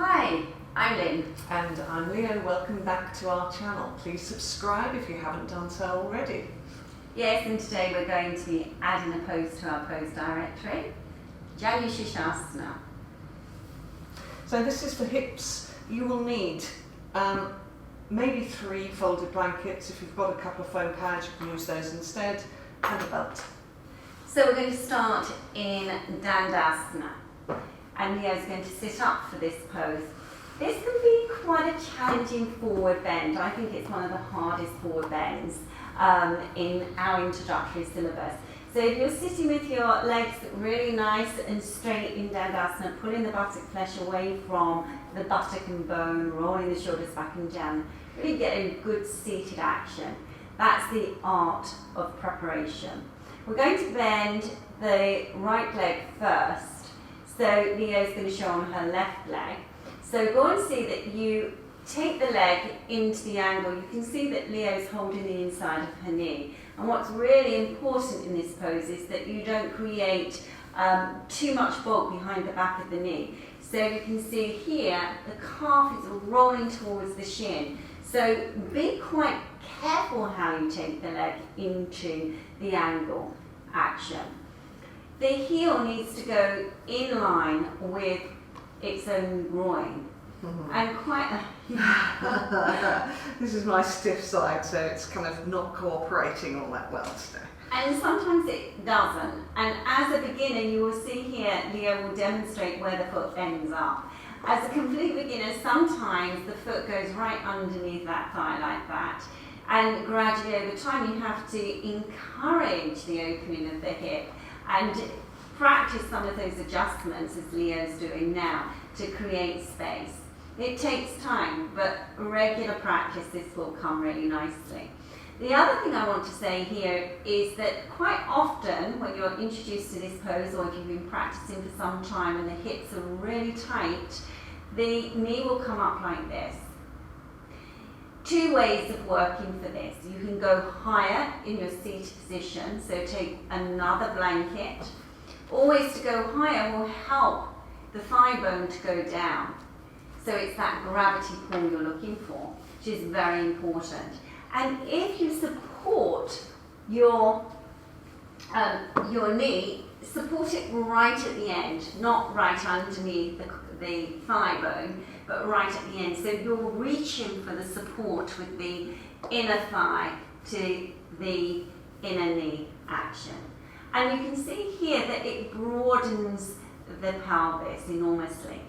Hi, I'm Lin. And I'm Leo. Welcome back to our channel. Please subscribe if you haven't done so already. Yes, and today we're going to be adding a pose to our pose directory, Janu Sirsasana. So this is for hips. You will need maybe 3 folded blankets. If you've got a couple of foam pads, you can use those instead, and a belt. So we're going to start in Dandasana, and Leo's going to sit up for this pose. This can be quite a challenging forward bend. I think it's one of the hardest forward bends in our introductory syllabus. So if you're sitting with your legs really nice and straight in Dandasana, pulling the buttock flesh away from the buttock and bone, rolling the shoulders back and down, really getting good seated action. That's the art of preparation. We're going to bend the right leg first. So Leo's going to show on her left leg. So go and see that you take the leg into the angle. You can see that Leo's holding the inside of her knee. And what's really important in this pose is that you don't create too much bulk behind the back of the knee. So you can see here, the calf is rolling towards the shin. So be quite careful how you take the leg into the angle action. The heel needs to go in line with its own groin. Mm-hmm. And quite This is my stiff side, so it's kind of not cooperating all that well today. and sometimes it doesn't. And as a beginner, you will see here, Leo will demonstrate where the foot ends up. As a complete beginner, sometimes the foot goes right underneath that thigh like that. And gradually over time, you have to encourage the opening of the hip and practice some of those adjustments as Leo's doing now to create space. It takes time, but regular practice, this will come really nicely. The other thing I want to say here is that quite often when you're introduced to this pose, or if you've been practicing for some time and the hips are really tight, the knee will come up like this. 2 ways of working for this. You can go higher in your seated position, so take another blanket. Always to go higher will help the thigh bone to go down. So it's that gravity pull you're looking for, which is very important. And if you support your knee, support it right at the end, not right underneath the thigh bone, but right at the end. So you're reaching for the support with the inner thigh to the inner knee action. And you can see here that it broadens the pelvis enormously.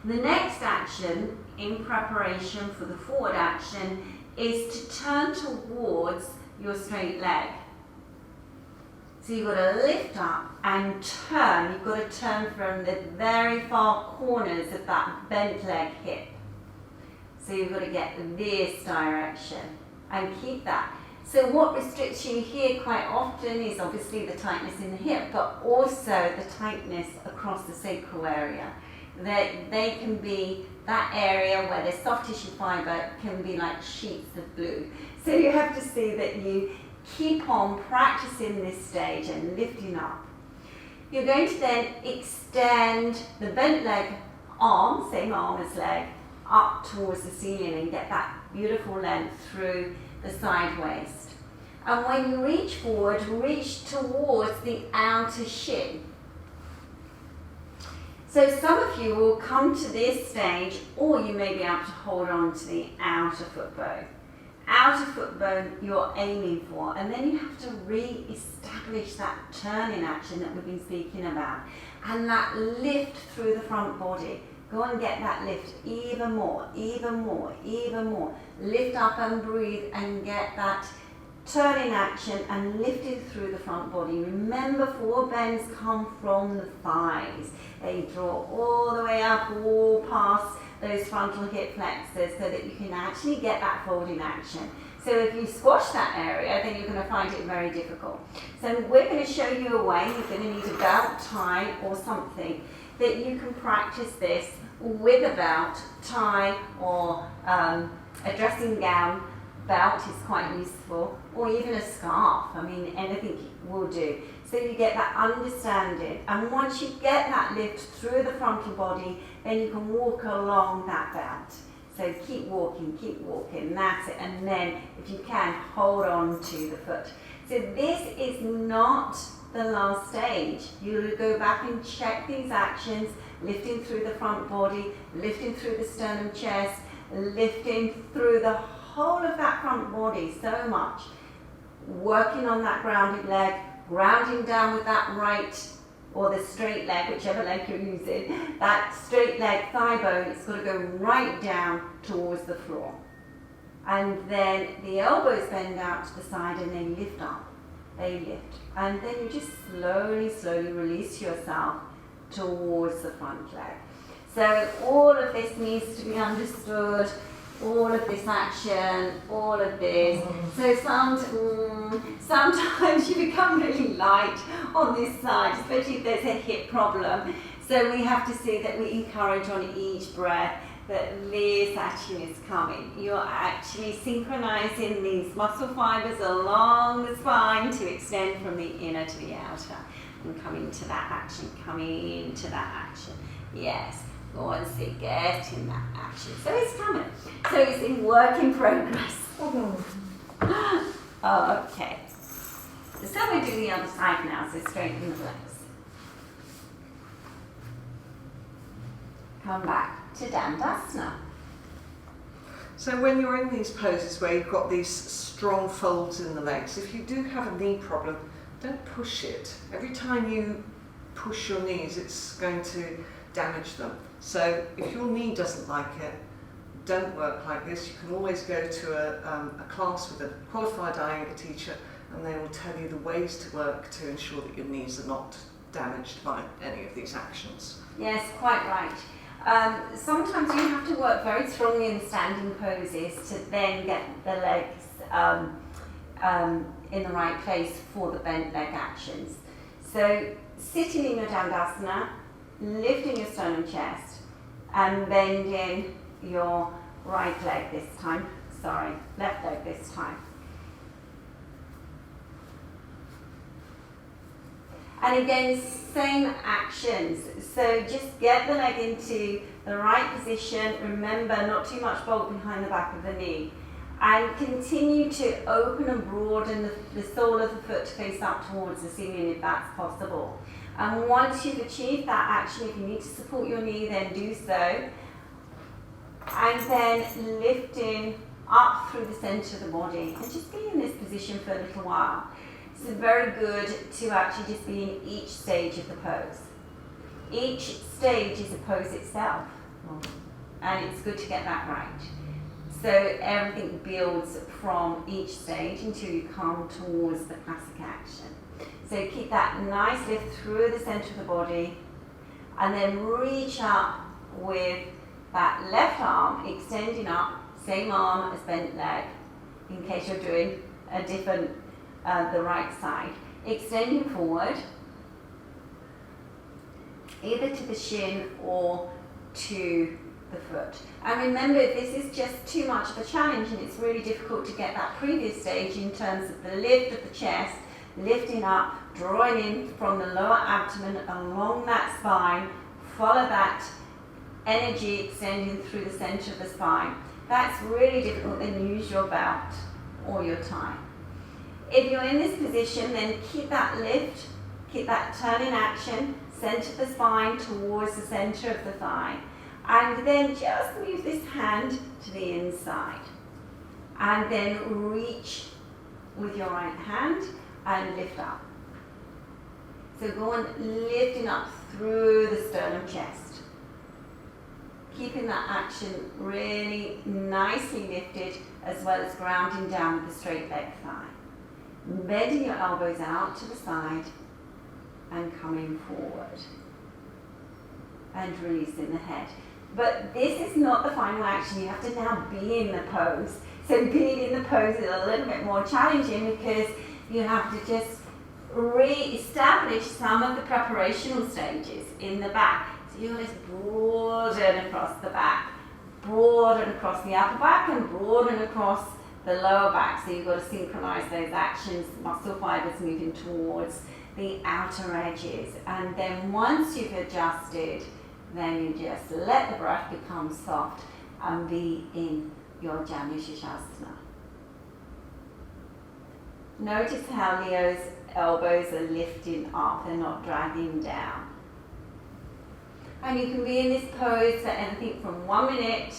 The next action in preparation for the forward action is to turn towards your straight leg. So you've got to lift up and turn. You've got to turn from the very far corners of that bent leg hip. So you've got to get this direction and keep that. So what restricts you here quite often is obviously the tightness in the hip, but also the tightness across the sacral area. They can be that area where the soft tissue fibre can be like sheets of glue. So you have to see that you keep on practicing this stage and lifting up. You're going to then extend the bent leg arm, same arm as leg, up towards the ceiling and get that beautiful length through the side waist. And when you reach forward, reach towards the outer shin. So some of you will come to this stage, or you may be able to hold on to the outer foot bone. Outer foot bone you're aiming for, and then you have to re-establish that turning action that we've been speaking about, and that lift through the front body. Go and get that lift even more, even more, even more. Lift up and breathe and get that turning action and lifting through the front body. Remember, forward bends come from the thighs. They draw all the way up, all past those frontal hip flexors so that you can actually get that folding action. So if you squash that area, then you're going to find it very difficult. So we're going to show you a way. You're going to need a belt, tie or something that you can practice this with a belt, tie or a dressing gown, belt is quite useful, or even a scarf. I mean, anything will do. So you get that understanding, and once you get that lift through the frontal body, then you can walk along that belt. So keep walking, that's it. And then, if you can, hold on to the foot. So this is not the last stage. You'll go back and check these actions, lifting through the front body, lifting through the sternum chest, lifting through the whole of that front body so much. Working on that grounded leg, grounding down with that right or the straight leg, whichever leg you're using, that straight leg thigh bone, it's got to go right down towards the floor. And then the elbows bend out to the side and they lift up. They lift. And then you just slowly release yourself towards the front leg. So all of this needs to be understood, all of this action, all of this. So sometimes you become really light on this side, especially if there's a hip problem. So we have to see that we encourage on each breath that this action is coming. You're actually synchronizing these muscle fibers along the spine to extend from the inner to the outer. And coming to that action, coming into that action. Yes. Go on, see, get in that action. So it's coming. So it's in work in progress. Okay. So we do the other side now, so straighten the legs. Come back to Dandasana. So when you're in these poses where you've got these strong folds in the legs, if you do have a knee problem, don't push it. Every time you push your knees, it's going to damage them. So if your knee doesn't like it, don't work like this. You can always go to a class with a qualified Iyengar teacher, and they will tell you the ways to work to ensure that your knees are not damaged by any of these actions. Yes, quite right. Sometimes you have to work very strongly in standing poses to then get the legs in the right place for the bent leg actions. So sitting in your Dandasana, lifting your sternum chest and bending your right leg this time. Left leg this time. And again, same actions. So just get the leg into the right position. Remember, not too much bulk behind the back of the knee. And continue to open and broaden the sole of the foot to face up towards the ceiling if that's possible. And once you've achieved that action, if you need to support your knee, then do so. And then lifting up through the centre of the body. And just be in this position for a little while. It's very good to actually just be in each stage of the pose. Each stage is a pose itself. And it's good to get that right. So everything builds from each stage until you come towards the classic action. So keep that nice lift through the centre of the body, and then reach up with that left arm extending up, same arm as bent leg, in case you're doing a different, the right side. Extending forward, either to the shin or to the foot. And remember, this is just too much of a challenge, and it's really difficult to get that previous stage in terms of the lift of the chest, lifting up, drawing in from the lower abdomen along that spine, follow that energy extending through the center of the spine. That's really difficult. Then use your belt or your tie. If you're in this position, then keep that lift, keep that turn in action, center the spine towards the center of the thigh. And then just move this hand to the inside. And then reach with your right hand and lift up. So go on lifting up through the sternum chest. Keeping that action really nicely lifted, as well as grounding down with the straight leg thigh. Bending your elbows out to the side and coming forward. And releasing the head. But this is not the final action. You have to now be in the pose. So being in the pose is a little bit more challenging, because you have to just re-establish some of the preparational stages in the back. So you just broaden across the back, broaden across the upper back, and broaden across the lower back, so you've got to synchronise those actions, muscle fibres moving towards the outer edges. And then once you've adjusted, then you just let the breath become soft and be in your Janu Sirsasana. Notice how Leo's elbows are lifting up, they're not dragging down. And you can be in this pose for anything from 1 minute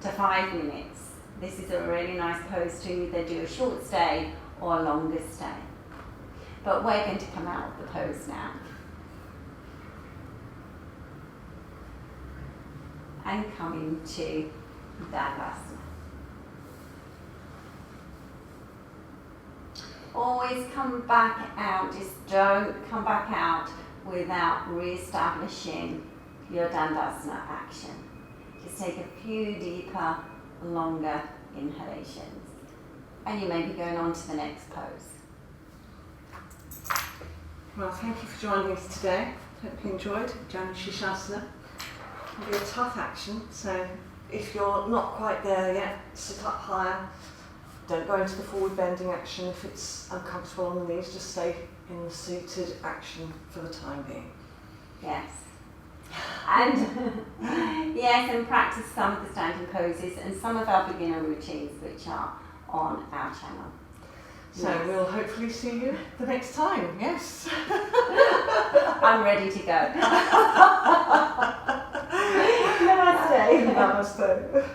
to 5 minutes. This is a really nice pose to either do a short stay or a longer stay. But we're going to come out of the pose now. And come into Dandasana. Always come back out, just don't come back out without re-establishing your Dandasana action. Just take a few deeper, longer inhalations. And you may be going on to the next pose. Well, thank you for joining us today. Hope you enjoyed Janu Sirsasana. It'll be a tough action, so if you're not quite there yet, sit up higher. Don't go into the forward bending action if it's uncomfortable on the knees, just stay in the seated action for the time being. Yes. And yes, and practice some of the standing poses and some of our beginner routines which are on our channel. So yes. We'll hopefully see you the next time, yes. I'm ready to go. Namaste. Namaste.